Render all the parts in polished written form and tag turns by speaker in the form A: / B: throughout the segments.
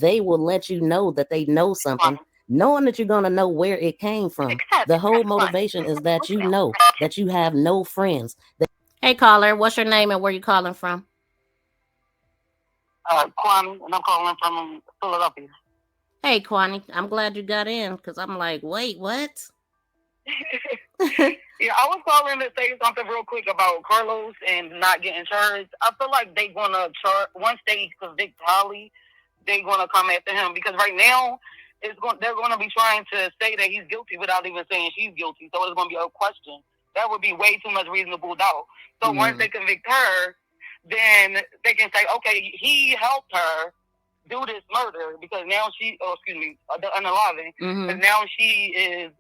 A: they will let you know that they know something, knowing that you're going to know where it came from. The whole motivation is that you know that you have no friends. Hey, caller, what's your name and where you calling from?
B: Kwame, and I'm calling from Philadelphia.
A: Hey, Kwani, I'm glad you got in because I'm like, wait, what?
B: Yeah, I was calling to say something real quick about Carlos and not getting charged. I feel like they're gonna charge once they convict Holly, they're gonna come after him because right now they're gonna be trying to say that he's guilty without even saying she's guilty. So it's gonna be a question. That would be way too much reasonable doubt. So once they convict her, then they can say, okay, he helped her do this murder because now unaliving, because now she is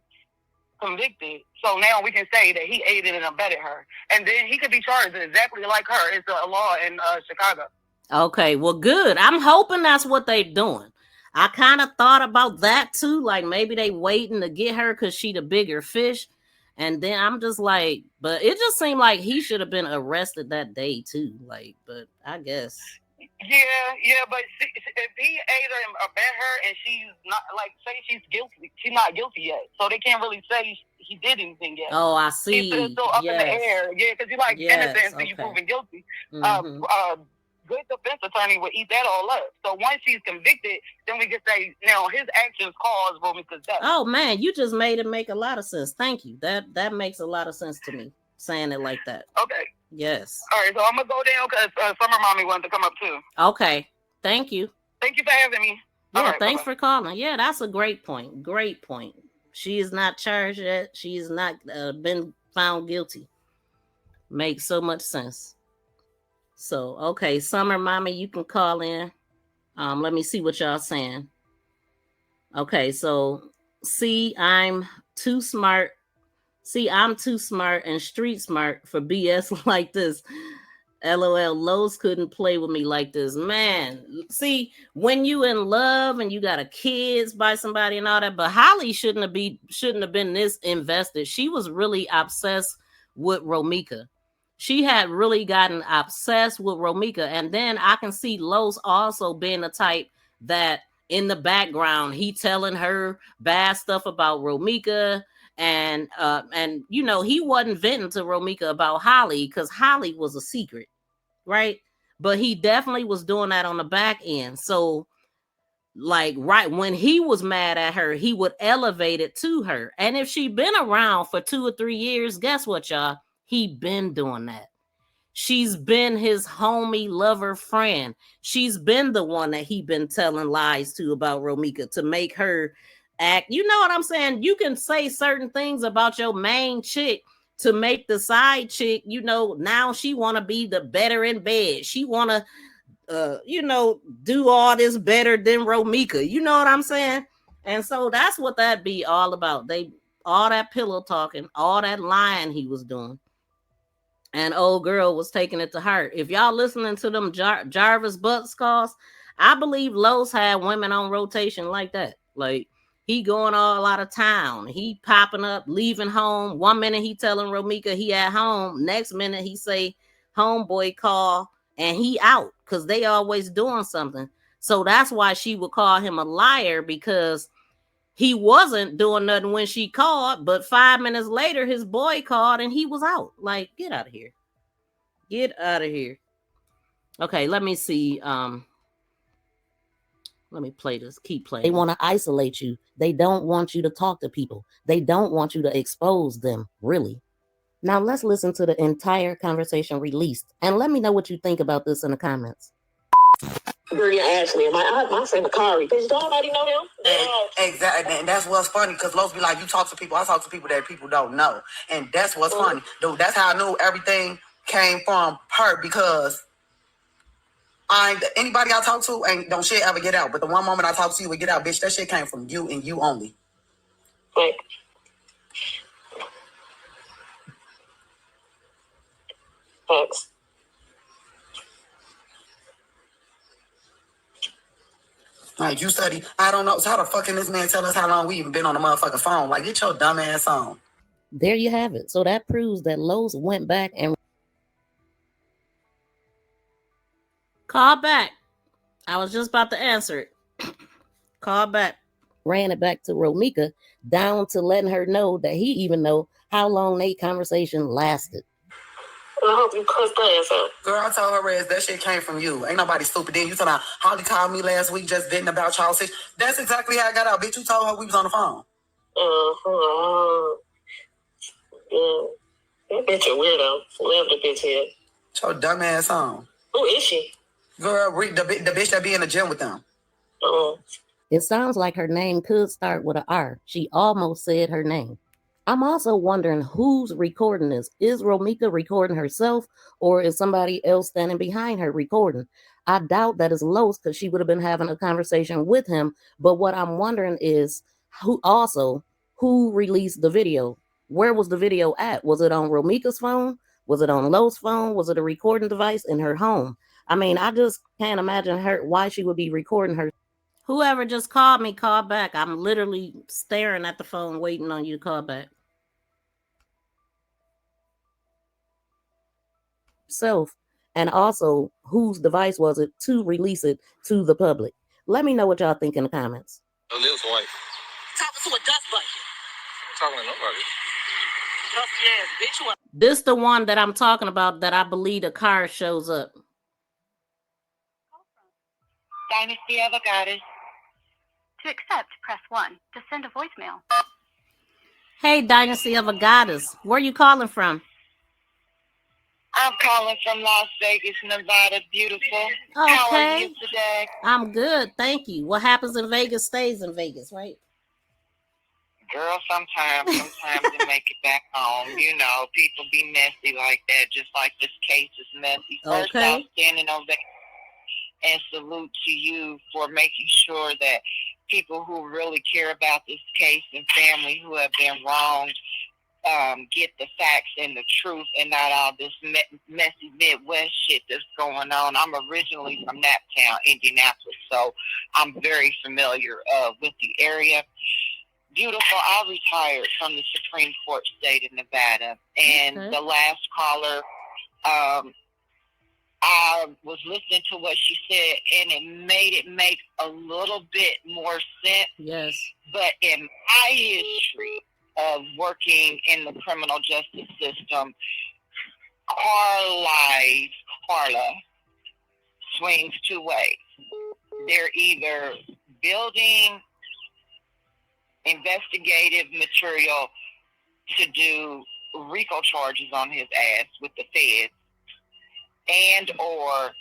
B: convicted. So now we can say that he aided and abetted her, and then he could be charged exactly like her. It's a law in Chicago.
A: Okay, well, good. I'm hoping that's what they're doing. I kind of thought about that too, like maybe they waiting to get her because she the bigger fish. And then I'm just like, but it just seemed like he should have been arrested that day too. Like, but I guess.
B: Yeah, but if he aided and abet her and she's not, like, say she's guilty, she's not guilty yet. So they can't really say he did anything yet.
A: Oh, I see.
B: It's still up in the air. Yeah, because you're like innocent until you're proven guilty. Good defense attorney would eat that all up. So once she's convicted, then we can say, now his actions caused Romeca's death.
A: Oh man, you just made it make a lot of sense. Thank you. That makes a lot of sense to me, saying it like that.
B: Okay.
A: Yes.
B: All right, so I'm going to go down because Summer Mommy wanted to come up too.
A: Okay. Thank you.
B: Thank you for having me.
A: Yeah, right, thanks for calling. Yeah, that's a great point. Great point. She is not charged yet. She has not been found guilty. Makes so much sense. So, okay, Summer Mommy, you can call in. Let me see what y'all saying. Okay, so I'm too smart and street smart for BS like this. LOL, Lowe's couldn't play with me like this. Man, see, when you in love and you got a kids by somebody and all that, but Holly shouldn't have been this invested. She was really obsessed with Romeca. She had really gotten obsessed with Romeca. And then I can see Lowe's also being the type that in the background, he telling her bad stuff about Romeca. And you know, he wasn't venting to Romeca about Holly because Holly was a secret, right? But he definitely was doing that on the back end. So, like, right when he was mad at her, he would elevate it to her. And if she been around for 2 or 3 years, guess what, y'all? He been doing that. She's been his homie, lover, friend. She's been the one that he been telling lies to about Romeca to make her act. You know what I'm saying? You can say certain things about your main chick to make the side chick, you know, now she want to be the better in bed. She want to, you know, do all this better than Romeca. You know what I'm saying? And so that's what that be all about. All that pillow talking, all that lying he was doing. And old girl was taking it to heart. If y'all listening to them Jarvis Butts calls, I believe Lowe's had women on rotation like that. Like, he going all out of town. He popping up, leaving home. 1 minute he telling Romeca he at home. Next minute he say homeboy call and he out because they always doing something. So that's why she would call him a liar, because he wasn't doing nothing when she called, but 5 minutes later his boy called and he was out. Like, get out of here. Get out of here. Okay, let me see. Let me play this. Keep playing. They want to isolate you. They don't want you to talk to people. They don't want you to expose them, really. Now let's listen to the entire conversation released, and let me know what you think about this in the comments.
C: Bernie Ashley and my friend Makari. Because don't nobody know them.
D: Exactly, and that's what's funny, because Los be like, you talk to people, I talk to people that people don't know. And that's what's funny. Dude, that's how I knew everything came from her, because anybody I talk to don't shit ever get out. But the one moment I talk to you would get out, bitch, that shit came from you and you only.
C: Right. Thanks.
D: Like, you study, I don't know. So how the fuck can this man tell us how long we even been on the motherfucking phone? Like, get your dumb ass on.
A: There you have it. So that proves that Lowe's went back and call back. I was just about to answer it. Call back. Ran it back to Romeca, down to letting her know that he even know how long their conversation lasted.
C: I hope you cuss that ass out.
D: Girl, I told her ass that shit came from you. Ain't nobody stupid. Then you talking about Holly called me last week just venting about y'all shit. That's exactly how I got out, bitch. You told her we was on the phone.
C: That bitch a weirdo. Whoever the bitch is.
D: Your dumb ass on.
C: Who is she?
D: Girl, the bitch that be in the gym with them.
A: It sounds like her name could start with an R. She almost said her name. I'm also wondering who's recording this. Is Romeca recording herself, or is somebody else standing behind her recording? I doubt that is Los, because she would have been having a conversation with him. But what I'm wondering is who released the video? Where was the video at? Was it on Romeca's phone? Was it on Los' phone? Was it a recording device in her home? I mean, I just can't imagine why she would be recording her. Whoever just called me, call back. I'm literally staring at the phone waiting on you to call back. And also, whose device was it to release it to the public? Let me know what y'all think in the comments.
C: Lives white. Talking to a dust bucket. Talking to nobody. Dusty ass bitch.
A: This the one that I'm talking about that I believe the car shows up.
B: Dynasty of a Goddess. To accept, press 1. To send a voicemail.
A: Hey, Dynasty of a Goddess. Where you calling from?
B: I'm calling from Las Vegas, Nevada. Beautiful.
A: Okay.
B: How are you today?
A: I'm good, thank you. What happens in Vegas stays in Vegas, right?
B: Girl, sometimes to make it back home. You know, people be messy like that, just like this case is messy. First, I'm standing ovation and salute to you for making sure that people who really care about this case and family who have been wronged get the facts and the truth and not all this messy Midwest shit that's going on. I'm originally from that town, Indianapolis, so I'm very familiar with the area. Beautiful. I retired from the Supreme Court state of Nevada, and the last caller, I was listening to what she said, and it made it make a little bit more sense.
A: Yes.
B: But in my history of working in the criminal justice system, Carla swings two ways. They're either building investigative material to do RICO charges on his ass with the feds, and or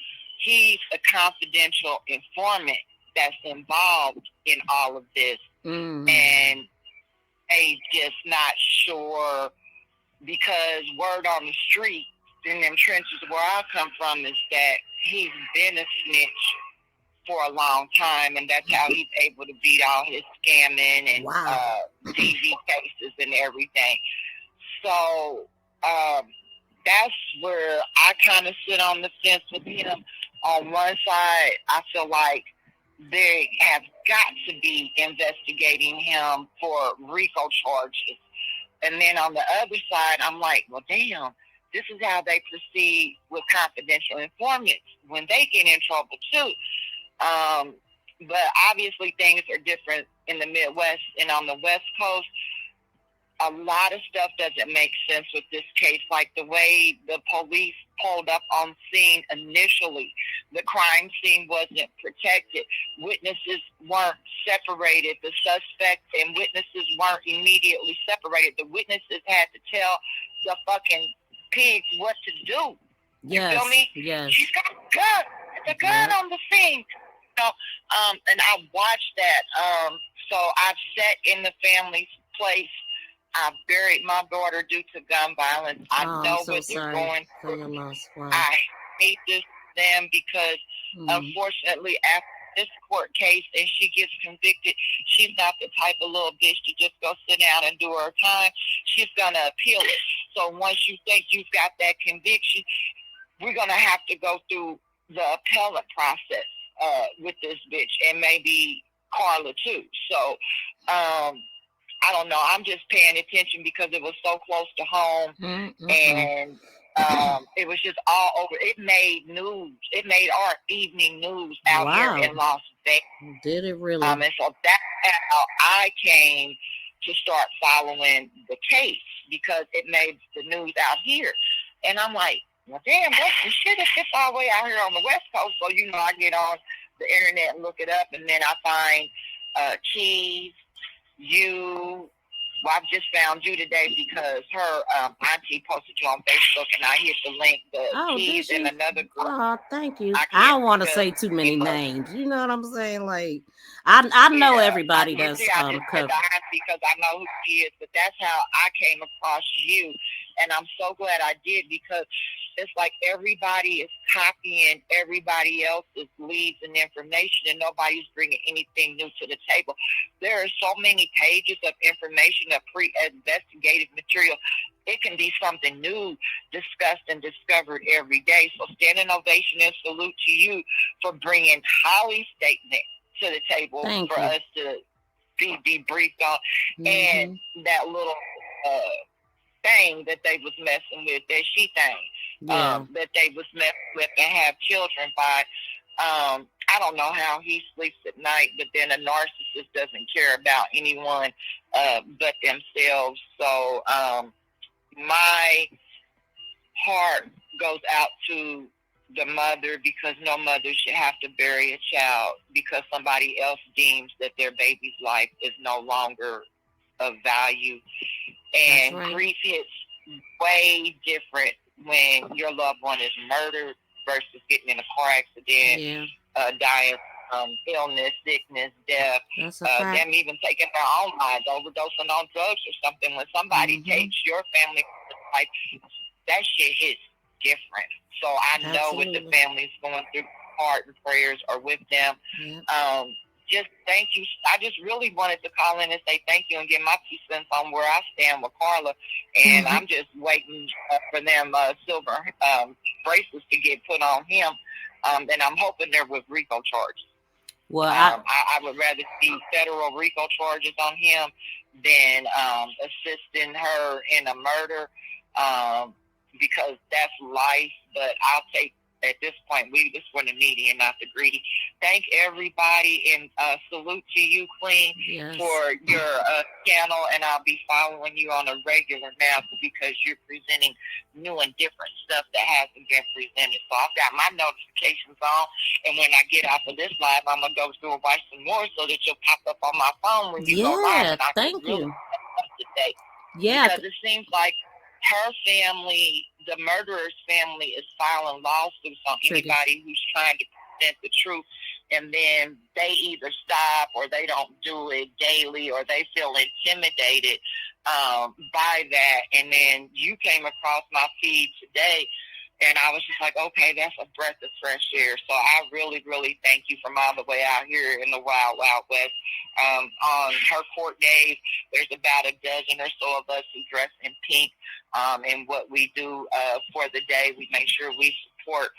B: he's a confidential informant that's involved in all of this, and they just not sure, because word on the street in them trenches where I come from is that he's been a snitch for a long time, and that's how he's able to beat all his scamming and TV cases and everything. So that's where I kind of sit on the fence with him. On one side, I feel like they have got to be investigating him for RICO charges. And then on the other side, I'm like, well, damn, this is how they proceed with confidential informants when they get in trouble, too. But obviously things are different in the Midwest and on the West Coast. A lot of stuff doesn't make sense with this case, like the way the police pulled up on scene initially. The crime scene wasn't protected. Witnesses weren't separated. The suspect and witnesses weren't immediately separated. The witnesses had to tell the fucking pigs what to do. You feel me?
A: Yes.
B: She's got a gun. There's a gun on the scene. So, and I watched that. So I've sat in the family's place. I buried my daughter due to gun violence. I know what they're going through.
A: Wow.
B: I hate this for them because, unfortunately, after this court case and she gets convicted, she's not the type of little bitch to just go sit down and do her time. She's going to appeal it. So once you think you've got that conviction, we're going to have to go through the appellate process with this bitch, and maybe Carla, too. So, I don't know. I'm just paying attention because it was so close to home, and It was just all over. It made news. It made our evening news out here in Las Vegas.
A: Did it really?
B: And so that's how I came to start following the case, because it made the news out here. And I'm like, well, damn, that's some shit if it's all the way out here on the West Coast. So, I get on the internet and look it up, and then I find Cheese, you. Well, I've just found you today because her auntie posted you on Facebook, and I hit the link. The Cheese and another girl.
A: Oh, thank you. I don't want to say too many names. You know what I'm saying? Like, I know everybody that's covered.
B: Because I know who she is, but that's how I came across you, and I'm so glad I did, because it's like everybody is copying everybody else's leads and information, and nobody's bringing anything new to the table. There are so many pages of information, of pre-investigative material. It can be something new, discussed and discovered every day. So standing ovation and salute to you for bringing Holly's statement to the table for us to be briefed on. And that little thing that they was messing with, that she thing, that they was messing with and have children by. I don't know how he sleeps at night, but then a narcissist doesn't care about anyone but themselves. So my heart goes out to the mother, because no mother should have to bury a child because somebody else deems that their baby's life is no longer of value. And grief hits way different when your loved one is murdered versus getting in a car accident, dying from illness, sickness, death, them even taking their own lives, overdosing on drugs or something. When somebody takes your family life, that shit hits different. So I know what the family's going through, heart and prayers are with them. Just thank you. I just really wanted to call in and say thank you and get my 2 cents on where I stand with Carla. And I'm just waiting for them silver bracelets to get put on him. And I'm hoping they're with RICO charges. Well, I would rather see federal RICO charges on him than assisting her in a murder, because that's life. But I'll take, at this point, we just want the needy and not the greedy. Thank everybody, and salute to you, Queen, for your channel, and I'll be following you on a regular now because you're presenting new and different stuff that hasn't been presented. So I've got my notifications on, and when I get off of this live, I'm going to go through and watch some more so that you'll pop up on my phone when you go live. And I can really today. Because it seems like her family, the murderer's family, is filing lawsuits on anybody who's trying to present the truth, and then they either stop or they don't do it daily, or they feel intimidated by that. And then you came across my feed today, and I was just like, okay, that's a breath of fresh air. So I really, really thank you from all the way out here in the Wild Wild West. On her court days, there's about a dozen or so of us who dress in pink. And what we do for the day, we make sure we support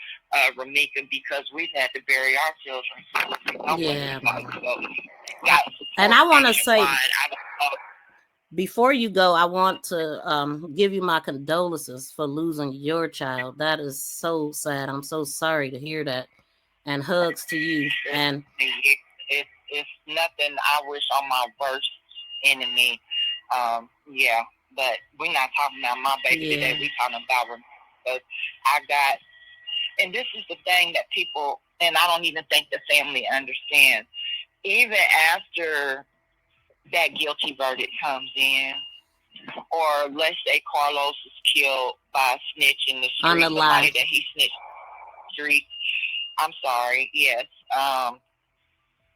B: Romeca, because we've had to bury our children.
A: And I want to say, before you go, I want to give you my condolences for losing your child. That is so sad. I'm so sorry to hear that. And hugs to you. And
B: it's nothing I wish on my worst enemy. But we're not talking about my baby today. We're talking about Romeca. And this is the thing that people, and I don't even think the family understands. Even after that guilty verdict comes in, or let's say Carlos is killed by a snitch in the street, somebody that he snitched in the street. I'm sorry, yes.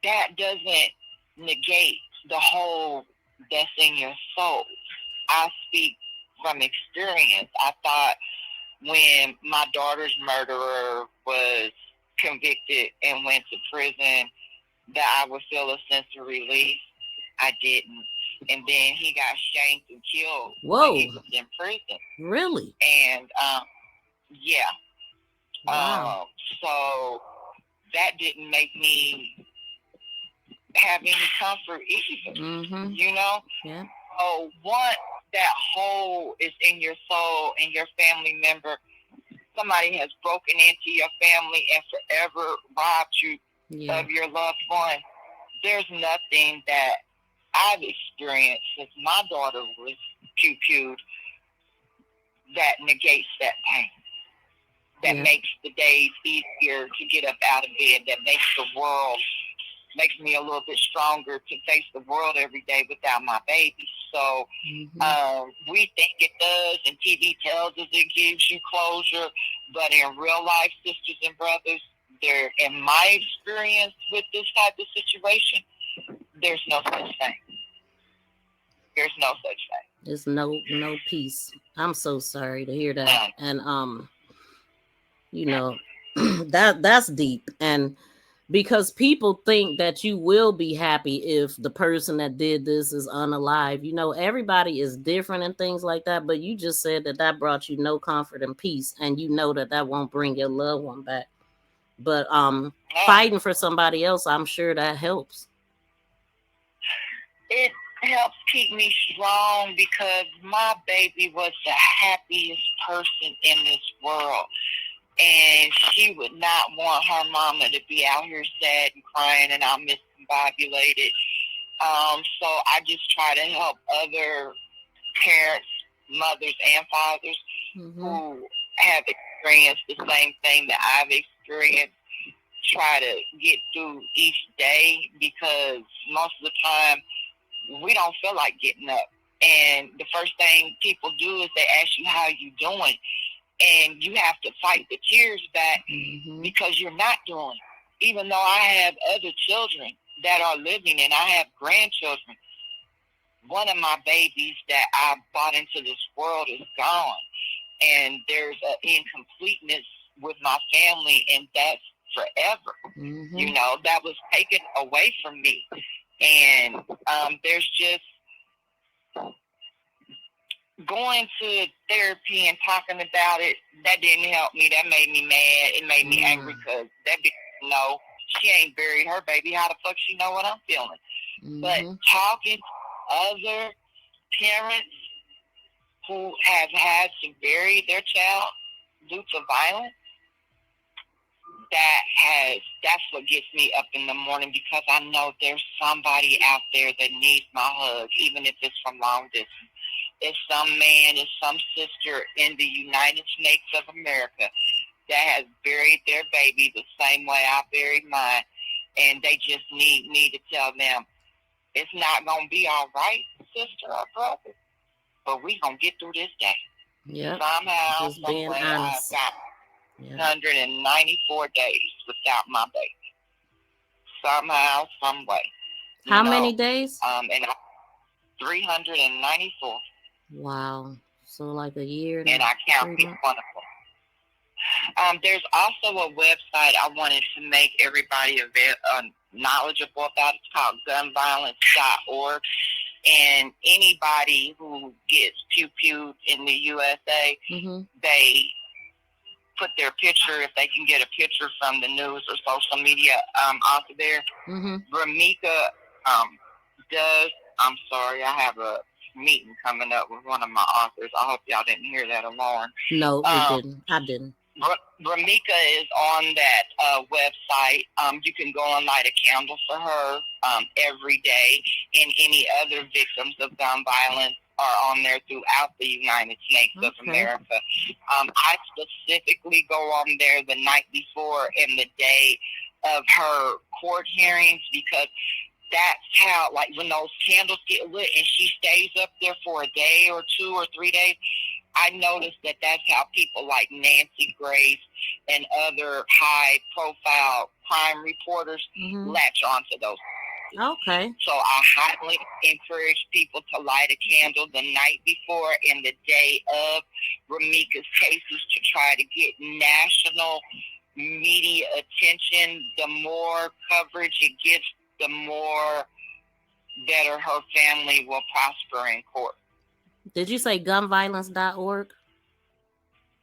B: That doesn't negate the whole that's in your soul. I speak from experience. I thought when my daughter's murderer was convicted and went to prison that I would feel a sense of relief. I didn't. And then he got shanked and killed when he was in prison.
A: Really?
B: And, so that didn't make me have any comfort either, you know? So once that hole is in your soul and your family member somebody has broken into your family and forever robbed you of your loved one. There's nothing that I've experienced since my daughter was pew-pewed that negates that pain, that makes the days easier to get up out of bed, that makes me a little bit stronger to face the world every day without my baby. So we think it does, and TV tells us it gives you closure, but in real life, sisters and brothers, in my experience with this type of situation, there's no such thing. There's no such thing.
A: There's no peace. I'm so sorry to hear that. And you know, that's deep. And because people think that you will be happy if the person that did this is unalive. You know, everybody is different and things like that. But you just said that brought you no comfort and peace, and you know that won't bring your loved one back. But fighting for somebody else, I'm sure that helps.
B: It helps keep me strong because my baby was the happiest person in this world. And she would not want her mama to be out here sad and crying and all miscombobulated. So I just try to help other parents, mothers, and fathers who have experienced the same thing that I've experienced, try to get through each day, because most of the time we don't feel like getting up. And the first thing people do is they ask you how you doing. And you have to fight the tears back because you're not doing it. Even though I have other children that are living and I have grandchildren, one of my babies that I brought into this world is gone. And there's an incompleteness with my family, and that's forever. You know, that was taken away from me. And there's just going to therapy and talking about it, that didn't help me. That made me mad. It made me angry because that bitch know she ain't buried her baby. How the fuck she know what I'm feeling? But talking to other parents who have had to bury their child due to violence, that's what gets me up in the morning, because I know there's somebody out there that needs my hug, even if it's from long distance. It's some man, it's some sister in the United States of America that has buried their baby the same way I buried mine, and they just need me to tell them, it's not going to be all right, sister or brother, but we going to get through this day.
A: Yeah.
B: Somehow,
A: just being
B: some way,
A: honest.
B: I've got 194 days without my baby. Somehow, some way.
A: How many days?
B: And 394.
A: Wow. So like a year.
B: And I count each one of them. There's also a website I wanted to make everybody knowledgeable about. It's called gunviolence.org. And anybody who gets pew-pewed in the USA, they put their picture, if they can get a picture from the news or social media onto there. Romeca does, I'm sorry, I have a meeting coming up with one of my authors. I hope y'all didn't hear that alarm.
A: No, I didn't.
B: Romeca is on that website. You can go and light a candle for her every day, and any other victims of gun violence are on there throughout the United States of America. I specifically go on there the night before and the day of her court hearings, because that's how, like, when those candles get lit and she stays up there for a day or 2 or 3 days, I noticed that that's how people like Nancy Grace and other high-profile crime reporters latch onto those.
A: Okay.
B: So I highly encourage people to light a candle the night before and the day of Romeca's cases to try to get national media attention. The more coverage it gets, the more better her family will prosper in court.
A: Did you say gunviolence.org?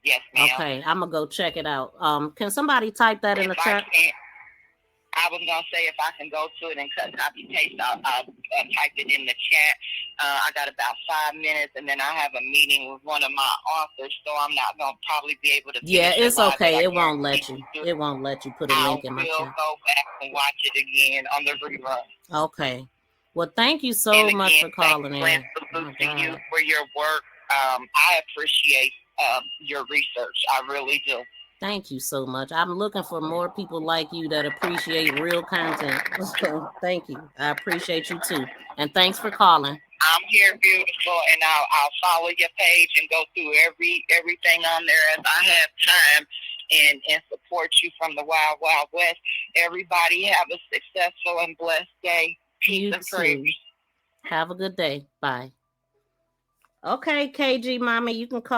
B: Yes, ma'am.
A: Okay, I'm gonna go check it out. Can somebody type that in the chat?
B: I was gonna say if I can go to it and cut copy paste, I'll type it in the chat. I got about 5 minutes, and then I have a meeting with one of my authors, so I'm not gonna probably be able to.
A: Yeah, it's okay. It won't let you. It won't let you put a link in my chat.
B: I will go back and watch it again on the rerun.
A: Okay. Well, thank you so much for calling in.
B: Salute to you for your work. I appreciate your research. I really do.
A: Thank you so much. I'm looking for more people like you that appreciate real content. So thank you. I appreciate you too. And thanks for calling.
B: I'm here, beautiful, and I'll follow your page and go through everything on there as I have time and support you from the Wild Wild West. Everybody have a successful and blessed day. Peace and praise.
A: Have a good day. Bye. Okay, KG Mama, you can call.